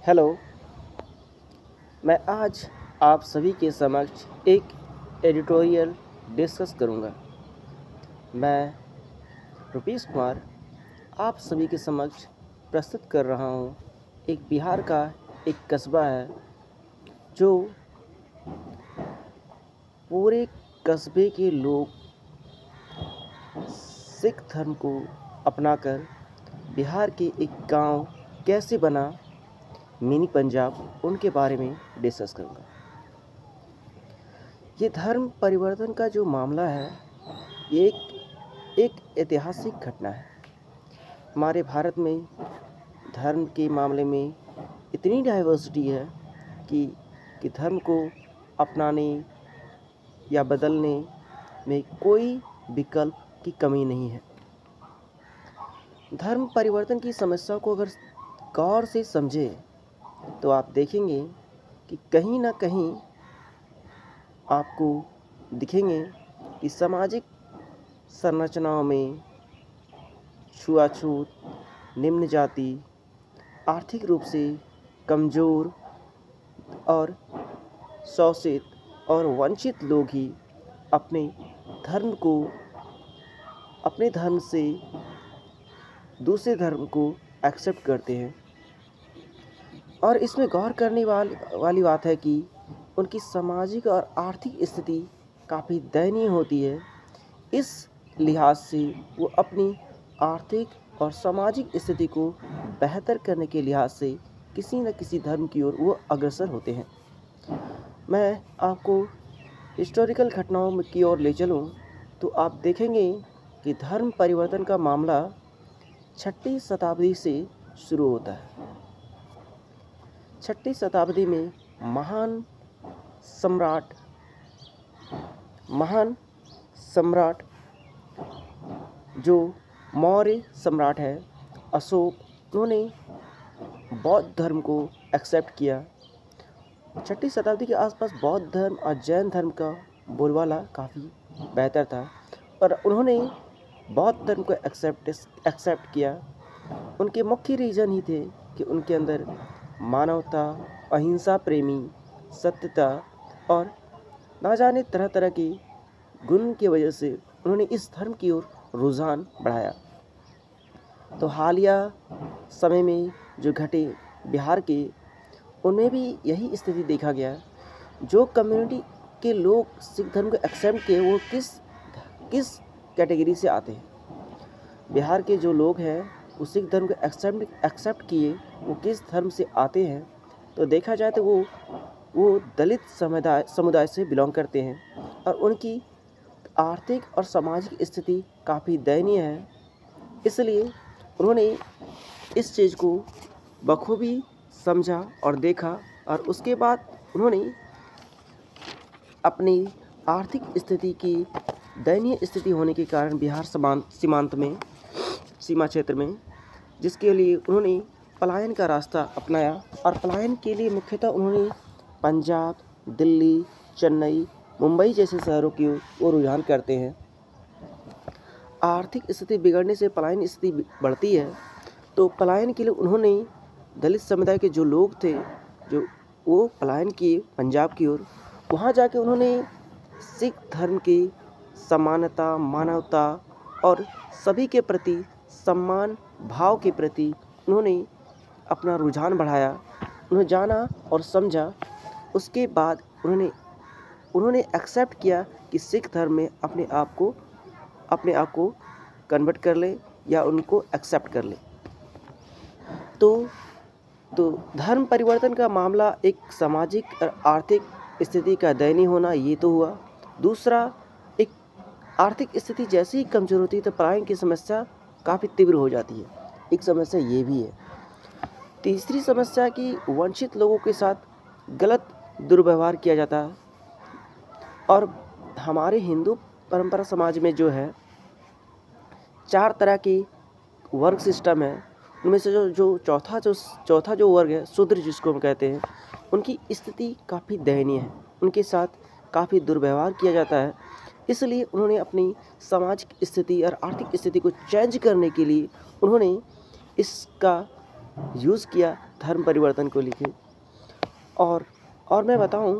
Hello. मैं आज आप सभी के समक्ष एक एडिटोरियल डिस्कस करूंगा। मैं रुपेश कुमार आप सभी के समक्ष प्रस्तुत कर रहा हूं। एक बिहार का एक कस्बा है जो पूरे कस्बे के लोग सिख धर्म को अपनाकर बिहार के एक गांव कैसे बना, मिनी पंजाब, उनके बारे में डिस्कस करूंगा। ये धर्म परिवर्तन का जो मामला है, ये एक ऐतिहासिक घटना है। हमारे भारत में धर्म के मामले में इतनी डाइवर्सिटी है कि धर्म को अपनाने या बदलने में कोई विकल्प की कमी नहीं है। धर्म परिवर्तन की समस्या को अगर गौर से समझे तो आप देखेंगे कि कहीं ना कहीं आपको दिखेंगे कि सामाजिक संरचनाओं में छुआछूत, निम्न जाति, आर्थिक रूप से कमज़ोर और शोषित और वंचित लोग ही अपने धर्म से दूसरे धर्म को एक्सेप्ट करते हैं। और इसमें गौर करने वाली बात है कि उनकी सामाजिक और आर्थिक स्थिति काफ़ी दयनीय होती है। इस लिहाज से वो अपनी आर्थिक और सामाजिक स्थिति को बेहतर करने के लिहाज से किसी न किसी धर्म की ओर वो अग्रसर होते हैं। मैं आपको हिस्टोरिकल घटनाओं की ओर ले चलूँ तो आप देखेंगे कि धर्म परिवर्तन का मामला 6वीं शताब्दी से शुरू होता है। 6वीं शताब्दी में महान सम्राट जो मौर्य सम्राट है अशोक, उन्होंने बौद्ध धर्म को एक्सेप्ट किया। 6वीं शताब्दी के आसपास बौद्ध धर्म और जैन धर्म का बोलबाला काफ़ी बेहतर था और उन्होंने बौद्ध धर्म को एक्सेप्ट किया। उनके मुख्य रीज़न ही थे कि उनके अंदर मानवता, अहिंसा प्रेमी, सत्यता और ना जाने तरह तरह के गुण की वजह से उन्होंने इस धर्म की ओर रुझान बढ़ाया। तो हालिया समय में जो घटे बिहार के, उनमें भी यही स्थिति देखा गया। जो कम्युनिटी के लोग सिख धर्म को एक्सेप्ट किए वो किस कैटेगरी से आते हैं। बिहार के जो लोग हैं वो सिख धर्म को एक्सेप्ट किए, वो किस धर्म से आते हैं तो देखा जाए तो वो दलित समुदाय से बिलोंग करते हैं और उनकी आर्थिक और सामाजिक स्थिति काफ़ी दयनीय है। इसलिए उन्होंने इस चीज़ को बखूबी समझा और देखा और उसके बाद उन्होंने अपनी आर्थिक स्थिति की दयनीय स्थिति होने के कारण बिहार सीमा क्षेत्र में, जिसके लिए उन्होंने पलायन का रास्ता अपनाया और पलायन के लिए मुख्यतः उन्होंने पंजाब, दिल्ली, चेन्नई, मुंबई जैसे शहरों की ओर रुझान करते हैं। आर्थिक स्थिति बिगड़ने से पलायन स्थिति बढ़ती है, तो पलायन के लिए उन्होंने दलित समुदाय के जो लोग थे जो वो पलायन किए पंजाब की ओर। वहाँ जाके उन्होंने सिख धर्म की समानता, मानवता और सभी के प्रति सम्मान भाव के प्रति उन्होंने अपना रुझान बढ़ाया। उन्होंने जाना और समझा। उसके बाद उन्होंने एक्सेप्ट किया कि सिख धर्म में अपने आप को कन्वर्ट कर ले या उनको एक्सेप्ट कर ले। तो धर्म परिवर्तन का मामला एक सामाजिक और आर्थिक स्थिति का दयनीय होना, ये तो हुआ। दूसरा, एक आर्थिक स्थिति जैसे ही कमज़ोर होती है तो पलायन की समस्या काफ़ी तीव्र हो जाती है। एक समस्या ये भी है। तीसरी समस्या कि वंचित लोगों के साथ गलत दुर्व्यवहार किया जाता है। और हमारे हिंदू परंपरा समाज में जो है 4 तरह के वर्ग सिस्टम है। उनमें से जो चौथा जो वर्ग है, शूद्र जिसको हम कहते हैं, उनकी स्थिति काफ़ी दयनीय है। उनके साथ काफ़ी दुर्व्यवहार किया जाता है। इसलिए उन्होंने अपनी सामाजिक स्थिति और आर्थिक स्थिति को चेंज करने के लिए उन्होंने इसका यूज़ किया धर्म परिवर्तन को लिखे। और मैं बताऊं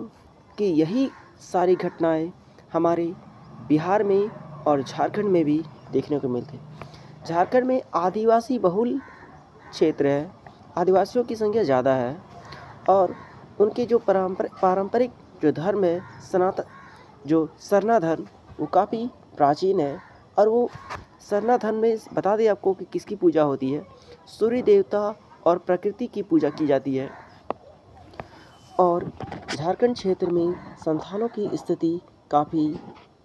कि यही सारी घटनाएं हमारे बिहार में और झारखंड में भी देखने को मिलते हैं। झारखंड में आदिवासी बहुल क्षेत्र है, आदिवासियों की संख्या ज़्यादा है और उनके जो पारंपरिक जो धर्म है जो सरना धर्म, वो काफ़ी प्राचीन है। और वो सरना धर्म में बता दें आपको कि किसकी पूजा होती है, सूर्य देवता और प्रकृति की पूजा की जाती है। और झारखंड क्षेत्र में संथालों की स्थिति काफ़ी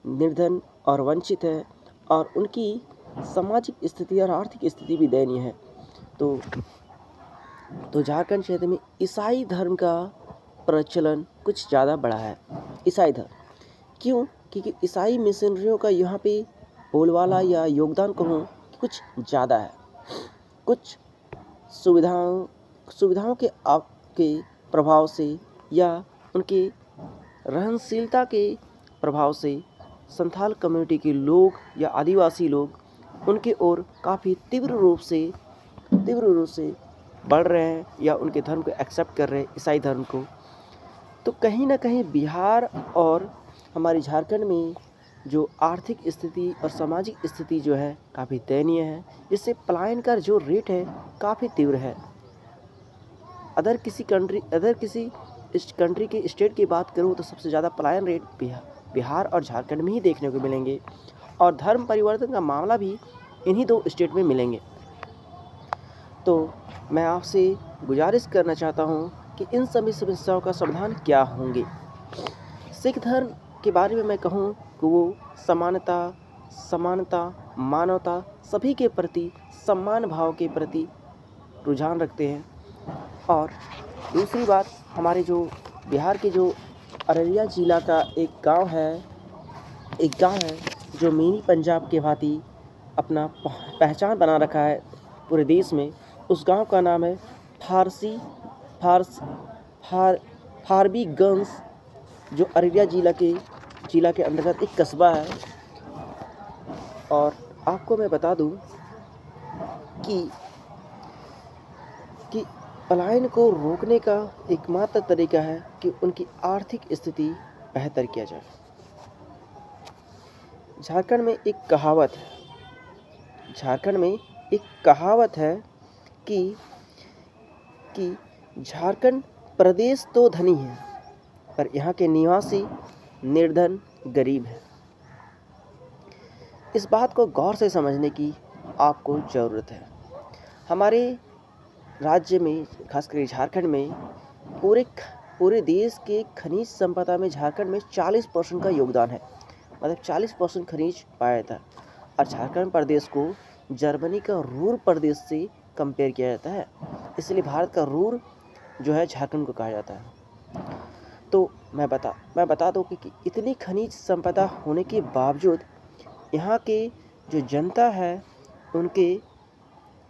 निर्धन और वंचित है और उनकी सामाजिक स्थिति और आर्थिक स्थिति भी दयनीय है। तो झारखंड क्षेत्र में ईसाई धर्म का प्रचलन कुछ ज़्यादा बढ़ा है। ईसाई धर्म क्यों? क्योंकि ईसाई मिशनरियों का यहाँ पे बोलबाला या योगदान कहूँ कुछ ज़्यादा है। कुछ सुविधाओं के प्रभाव से या उनके रहनशीलता के प्रभाव से संथाल कम्युनिटी के लोग या आदिवासी लोग उनके ओर काफ़ी तीव्र रूप से बढ़ रहे हैं या उनके धर्म को एक्सेप्ट कर रहे हैं, ईसाई धर्म को। तो कहीं ना कहीं बिहार और हमारी झारखंड में जो आर्थिक स्थिति और सामाजिक स्थिति जो है काफ़ी दयनीय है, जिससे पलायन का जो रेट है काफ़ी तीव्र है। अदर किसी कंट्री के स्टेट की बात करूँ तो सबसे ज़्यादा पलायन रेट बिहार और झारखंड में ही देखने को मिलेंगे और धर्म परिवर्तन का मामला भी इन्हीं दो स्टेट में मिलेंगे। तो मैं आपसे गुजारिश करना चाहता हूँ कि इन सभी समस्याओं का समाधान क्या होंगे। सिख धर्म के बारे में मैं कहूँ कि वो समानता, मानवता, सभी के प्रति सम्मान भाव के प्रति रुझान रखते हैं। और दूसरी बात, हमारे जो बिहार के जो अररिया जिला का एक गांव है जो मिनी पंजाब के भांति अपना पहचान बना रखा है पूरे देश में। उस गांव का नाम है फारबिसगंज, जो अररिया जिला के अंतर्गत एक कस्बा है। और आपको मैं बता दूं कि पलायन को रोकने का एकमात्र तरीका है कि उनकी आर्थिक स्थिति बेहतर किया जाए। झारखंड में एक कहावत है कि झारखंड प्रदेश तो धनी है पर यहाँ के निवासी निर्धन गरीब है। इस बात को गौर से समझने की आपको ज़रूरत है। हमारे राज्य में, खासकर झारखंड में, पूरे देश के खनिज संपदा में झारखंड में 40% का योगदान है। मतलब 40% खनिज पाया था। और झारखंड प्रदेश को जर्मनी का रूर प्रदेश से कंपेयर किया जाता है, इसलिए भारत का रूर जो है झारखंड को कहा जाता है। तो मैं बता दूं कि इतनी खनिज संपदा होने के बावजूद यहाँ के जो जनता है उनके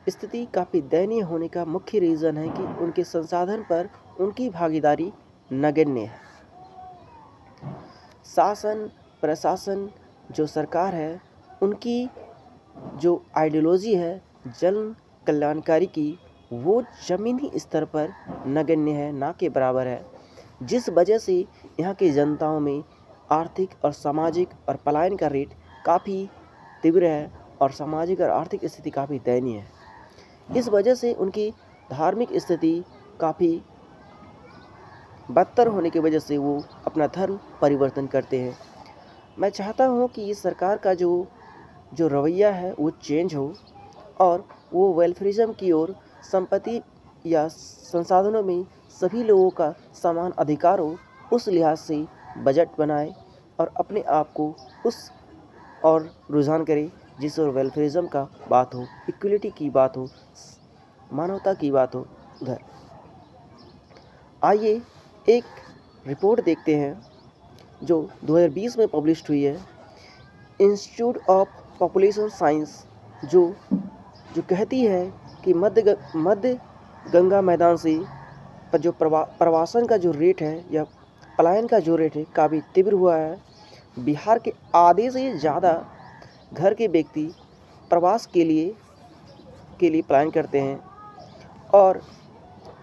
स्थिति काफ़ी दयनीय होने का मुख्य रीज़न है कि उनके संसाधन पर उनकी भागीदारी नगण्य है। शासन प्रशासन जो सरकार है, उनकी जो आइडियोलॉजी है जन कल्याणकारी की, वो ज़मीनी स्तर पर नगण्य है, ना के बराबर है, जिस वजह से यहाँ की जनताओं में आर्थिक और सामाजिक और पलायन का रेट काफ़ी तीव्र है और सामाजिक और आर्थिक स्थिति काफ़ी दयनीय है। इस वजह से उनकी धार्मिक स्थिति काफ़ी बदतर होने की वजह से वो अपना धर्म परिवर्तन करते हैं। मैं चाहता हूँ कि इस सरकार का जो रवैया है वो चेंज हो और वो वेलफेयरिज्म की ओर, संपत्ति या संसाधनों में सभी लोगों का समान अधिकार हो, उस लिहाज से बजट बनाए और अपने आप को उस और रुझान करे जिस और वेलफेयरिज्म का बात हो, इक्वलिटी की बात हो, मानवता की बात हो उधर। आइए एक रिपोर्ट देखते हैं जो 2020 में पब्लिश हुई है, इंस्टीट्यूट ऑफ पॉपुलेशन साइंस, जो कहती है कि मध्य गंगा मैदान से पर जो प्रवासन का जो रेट है या पलायन का जो रेट है काफ़ी तीव्र हुआ है। बिहार के आधे से ज़्यादा घर के व्यक्ति प्रवास के लिए पलायन करते हैं और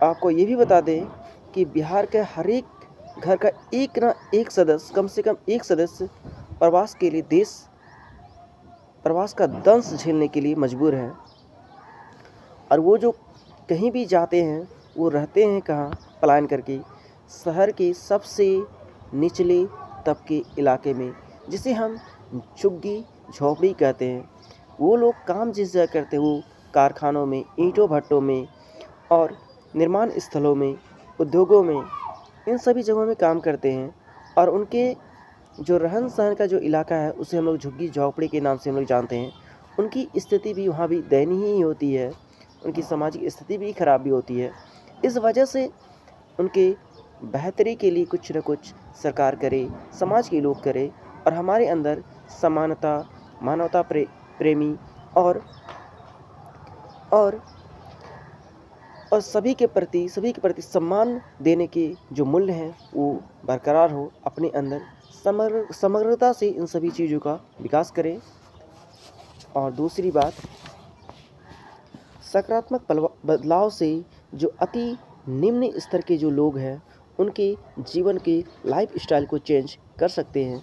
आपको ये भी बता दें कि बिहार के हर एक घर का एक ना एक सदस्य, कम से कम एक सदस्य प्रवास के लिए प्रवास का दंश झेलने के लिए मजबूर है। और वो जो कहीं भी जाते हैं वो रहते हैं कहाँ, पलायन करके शहर के सबसे निचले तबके इलाके में, जिसे हम झुग्गी झोपड़ी कहते हैं। वो लोग काम जिस जगह करते हैं वो कारखानों में, ईंटों भट्टों में और निर्माण स्थलों में, उद्योगों में, इन सभी जगहों में काम करते हैं। और उनके जो रहन सहन का जो इलाका है उसे हम लोग झुग्गी झोपड़ी के नाम से हम लोग जानते हैं। उनकी स्थिति भी वहाँ भी दयनीय ही होती है, उनकी सामाजिक स्थिति भी खराब भी होती है। इस वजह से उनके बेहतरी के लिए कुछ न कुछ सरकार करे, समाज के लोग करे और हमारे अंदर समानता, मानवता प्रेमी और और और सभी के प्रति सम्मान देने के जो मूल्य हैं वो बरकरार हो, अपने अंदर समग्रता से इन सभी चीज़ों का विकास करें। और दूसरी बात, सकारात्मक बदलाव से जो अति निम्न स्तर के जो लोग हैं उनके जीवन के लाइफ स्टाइल को चेंज कर सकते हैं।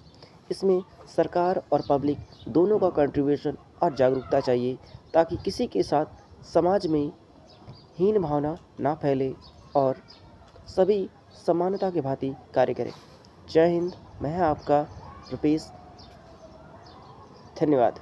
इसमें सरकार और पब्लिक दोनों का कंट्रीब्यूशन और जागरूकता चाहिए, ताकि किसी के साथ समाज में हीन भावना ना फैले और सभी समानता के भांति कार्य करें। जय हिंद। मैं आपका रुपेश। धन्यवाद।